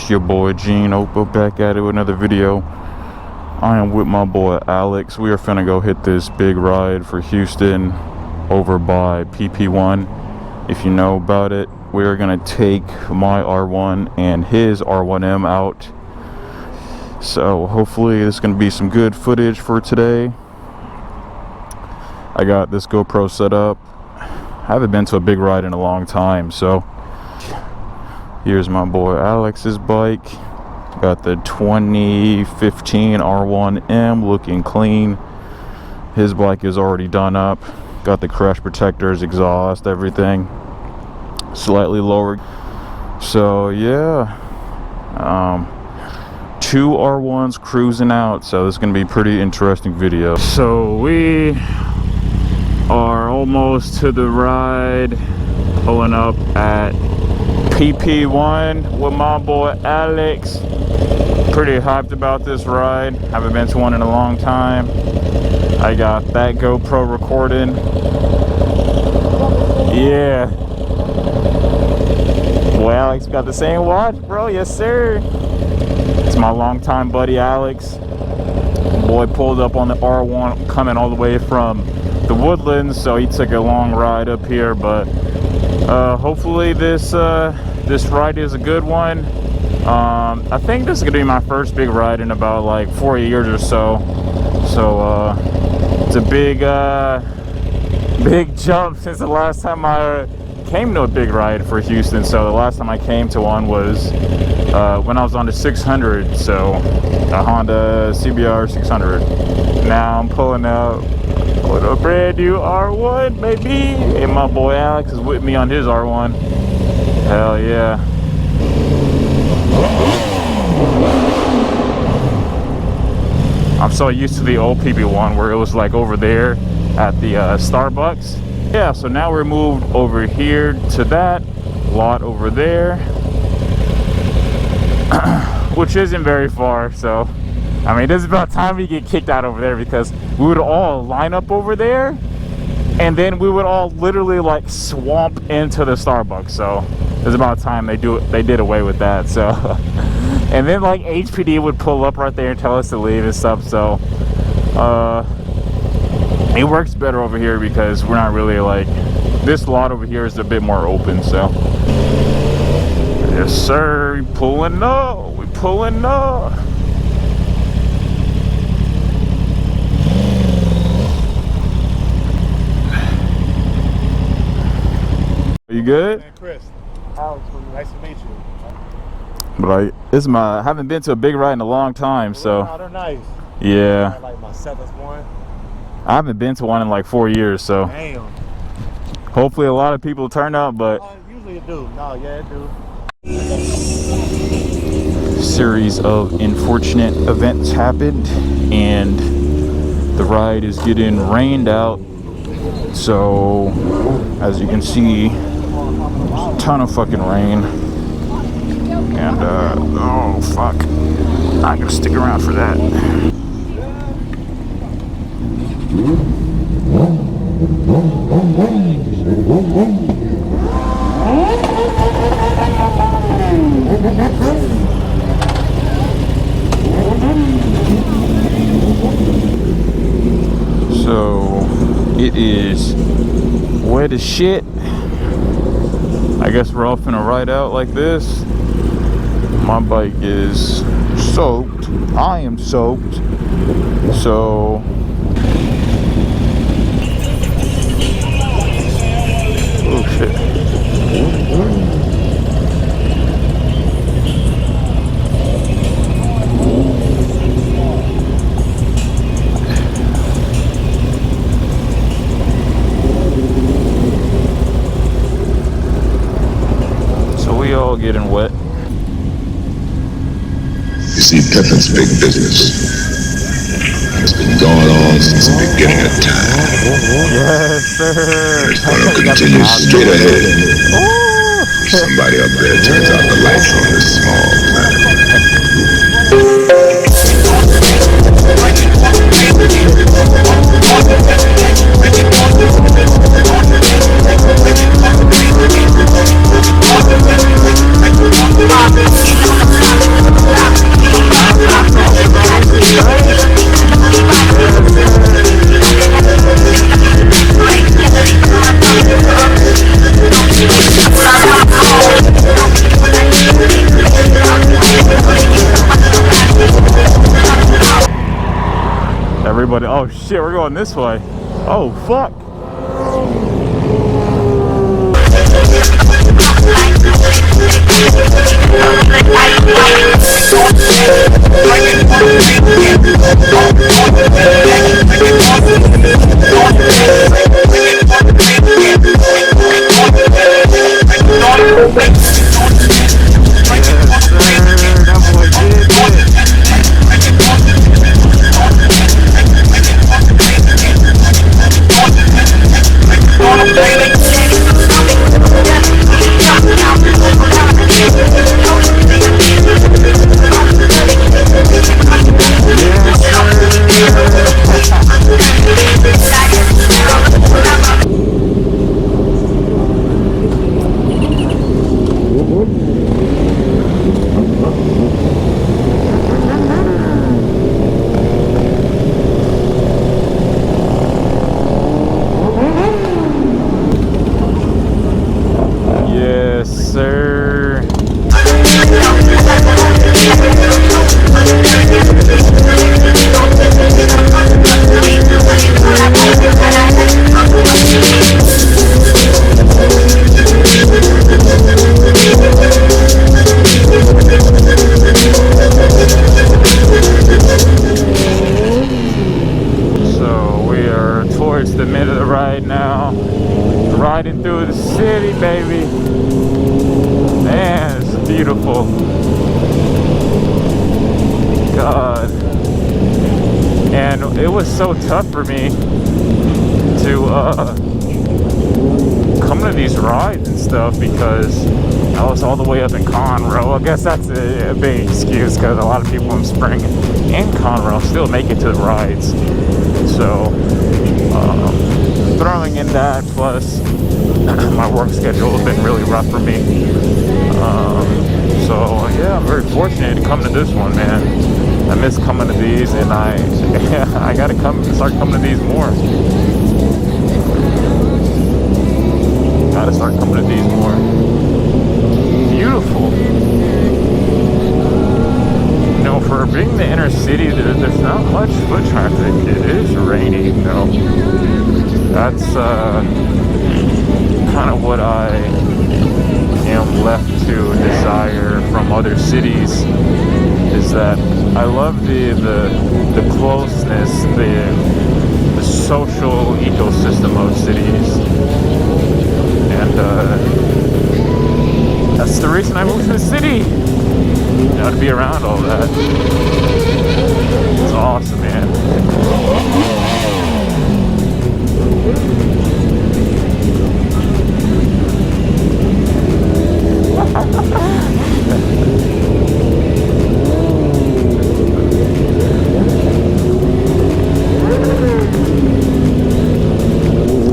It's your boy Gene Opa back at it with another video. I am with my boy Alex. We are finna go hit this big ride for Houston over by PP1. If you know about it, we are gonna take my R1 and his R1M out. So hopefully this is gonna be some good footage for today. I got this GoPro set up. I haven't been to a big ride in a long time, so here's my boy Alex's bike. Got the 2015 R1M looking clean. His bike is already done up. Got the crash protectors, exhaust, everything slightly lower. So yeah, 2 R1s cruising out. So this is gonna be a pretty interesting video. So we are almost to the ride, pulling up at PP1 with my boy Alex. Pretty hyped about this ride. Haven't been to one in a long time. I got that GoPro recording. Yeah. Boy, Alex got the same watch, bro. Yes, sir. It's my longtime buddy Alex. Boy pulled up on the R1 coming all the way from the Woodlands, so he took a long ride up here, but hopefully this ride is a good one. I think this is gonna be my first big ride in about like 4 years or so. So it's a big jump since the last time I came to a big ride for Houston. So the last time I came to one was when I was on the 600, so a Honda CBR 600. Now I'm pulling out with a brand new R1, baby, and my boy Alex is with me on his R1. Hell yeah. I'm so used to the old PP1 where it was like over there at the Starbucks. Yeah, so now we're moved over here to that lot over there, which isn't very far. So I mean, this is about time we get kicked out over there, because we would all line up over there and then we would all literally like swamp into the Starbucks. So it's about time they did away with that. So and then like HPD would pull up right there and tell us to leave and stuff. So it works better over here because we're not really like, this lot over here is a bit more open. So yes sir, we pulling up. You good? Man, Chris. Alex, nice to meet you. But I haven't been to a big ride in a long time, so. Oh, they're nice. Yeah. Like my 7th one. I haven't been to one in like 4 years, so. Damn. Hopefully a lot of people turn up, but. Usually it do. No, yeah, it do. Series of unfortunate events happened, and the ride is getting rained out. So, as you can see, a ton of fucking rain. And oh fuck, not gonna stick around for that. So it is wet as shit. I guess we're all finna ride out like this. My bike is soaked. I am soaked. So oh shit. So we all getting wet. You see, pimping's big business. It's been going on since the beginning of time. Yes, sir. It's going to continue straight ahead. Somebody up there turns out the lights on this small planet. But oh shit, we're going this way. Oh fuck. Riding through the city, baby. Man, it's beautiful. God. And it was so tough for me to come to these rides and stuff because I was all the way up in Conroe. I guess that's a big excuse because a lot of people in Spring and Conroe still make it to the rides. So throwing in that, plus my work schedule has been really rough for me. So yeah, I'm very fortunate to come to this one, man. I miss coming to these, and I gotta start coming to these more. Gotta start coming to these more. Beautiful. You know, for being the inner city, there's not much foot traffic. It is rainy, you know. That's kind of what I am left to desire from other cities, is that I love the closeness, the social ecosystem of cities, and that's the reason I moved to the city. You know, to be around all that. It's awesome, man. I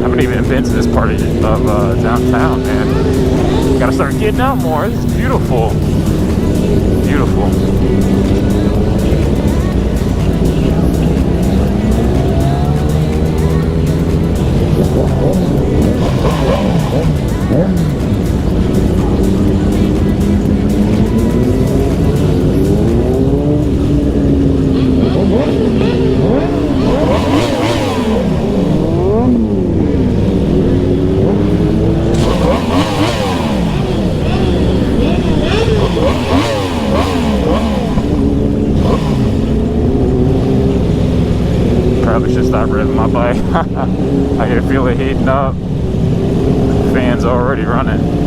haven't even been to this part of downtown, man. Gotta start getting out more. This is beautiful. Beautiful. Probably should stop revving my bike. I can feel it heating up. Fan's already running.